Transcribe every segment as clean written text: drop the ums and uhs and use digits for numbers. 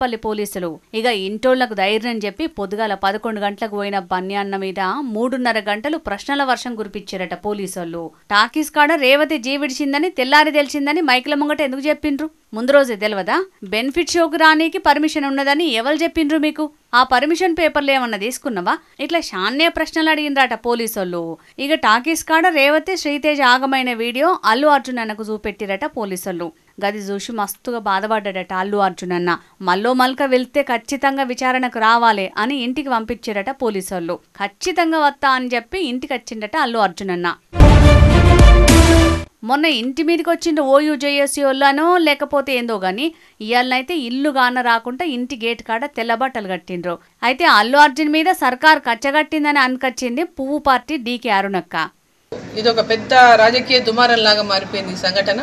పల్లి పోలీసులు ఇక ఇంటోళ్లకు ధైర్యం చెప్పి పొద్దుగాల 11 గంటలకు పోయిన బన్యాన్న మీద 3:30 గంటలు ప్రశ్నల వర్షం కురిపించారట పోలీసోళ్ళు. టాకీస్ కాడ రేవతి జీవిడిచిందని తెల్లారి తెలిసిందని మైకుల ముంగట ఎందుకు చెప్పిండ్రు? ముందు రోజే తెలియదా? బెనిఫిట్ షోకు రానీకి పర్మిషన్ ఉన్నదని ఎవరు చెప్పిండ్రు మీకు? ఆ పర్మిషన్ పేపర్లు ఏమన్నా తీసుకున్నావా? ఇట్లా శాన్నే ప్రశ్నలు అడిగినరాట పోలీసోళ్ళు. ఇక టాకీస్ కాడ రేవతి శ్రీతేజ ఆగమైన వీడియో అల్లు అర్జున్ అన్నకు చూపెట్టిరట పోలీసోళ్ళు. గది చూసి మస్తుగా బాధపడ్డాడట అల్లు అర్జున్ అన్న. మల్లో మల్క వెళ్తే ఖచ్చితంగా విచారణకు రావాలి అని ఇంటికి పంపించారట పోలీసోళ్ళు. ఖచ్చితంగా వస్తా అని చెప్పి ఇంటికి వచ్చిండట అల్లు అర్జున్ అన్న. మొన్న ఇంటి మీదకి వచ్చిండు ఓయూజేఎస్సీ వాళ్ళనో లేకపోతే ఏందో గాని ఇవాళనైతే ఇల్లు గాన రాకుండా ఇంటి గేట్ కాడ తెల్లబట్టలు కట్టిండ్రు. అయితే అల్లు అర్జున్ మీద సర్కార్ కచ్చగట్టిందని అనుకొచ్చింది పువ్వు పార్టీ డీకే అరుణక్క. ఇది ఒక పెద్ద రాజకీయ దుమారంలాగా మారిపోయింది ఈ సంఘటన.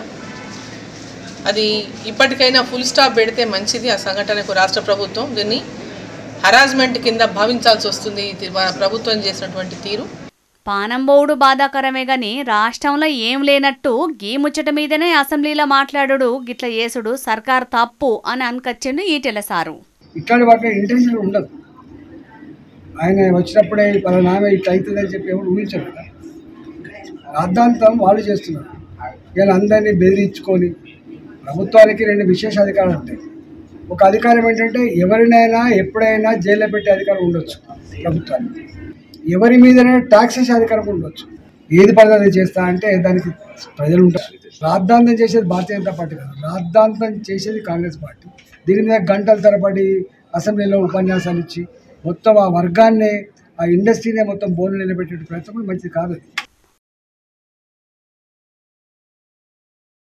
అది ఇప్పటికైనా ఫుల్ స్టాప్ పెడితే మంచిది. ఆ సంఘటనకు రాష్ట్ర ప్రభుత్వం దీన్ని హరాస్మెంట్ కింద భావించాల్సి వస్తుంది. ప్రభుత్వం చేసినటువంటి తీరు పానంబోవుడు బాధాకరమే గాని రాష్ట్రంలో ఏం లేనట్టు గీ ముచ్చట మీదనే అసెంబ్లీలో మాట్లాడు గిట్ల చేసుడు సర్కార్ తప్పు అని అనుకొచ్చిండు ఈటెల సారు. ఇట్లాంటి వాటి ఇంటెన్షన్ ఉండదు. ఆయన వచ్చినప్పుడే పలానామే ఇట్లా అవుతుందని చెప్పి ఎవరు ఊహించరు కదా. రాద్ధాంతం వాళ్ళు చేస్తున్నారు. ఇలా అందరినీ బెదిరించుకొని ప్రభుత్వానికి 2 విశేష అధికారాలు ఉంటాయి. ఒక అధికారం ఏంటంటే ఎవరినైనా ఎప్పుడైనా జైల్లో పెట్టే అధికారం ఉండొచ్చు ప్రభుత్వానికి. ఎవరి మీదైనా ట్యాక్స్ వేసే అధికారం ఉండొచ్చు. ఏది పద్ధతి చేస్తా అంటే దానికి ప్రజలు ఉంటారు. రాద్ధాంతం చేసేది భారతీయ జనతా పార్టీ కాదు, రాద్ధాంతం చేసేది కాంగ్రెస్ పార్టీ. దీని మీద గంటల తరబడి అసెంబ్లీలో ఉపన్యాసాలు ఇచ్చి మొత్తం ఆ వర్గాన్నే ఆ ఇండస్ట్రీనే మొత్తం బోన్లు నిలబెట్టే ప్రయత్నం మంచిది కాదు.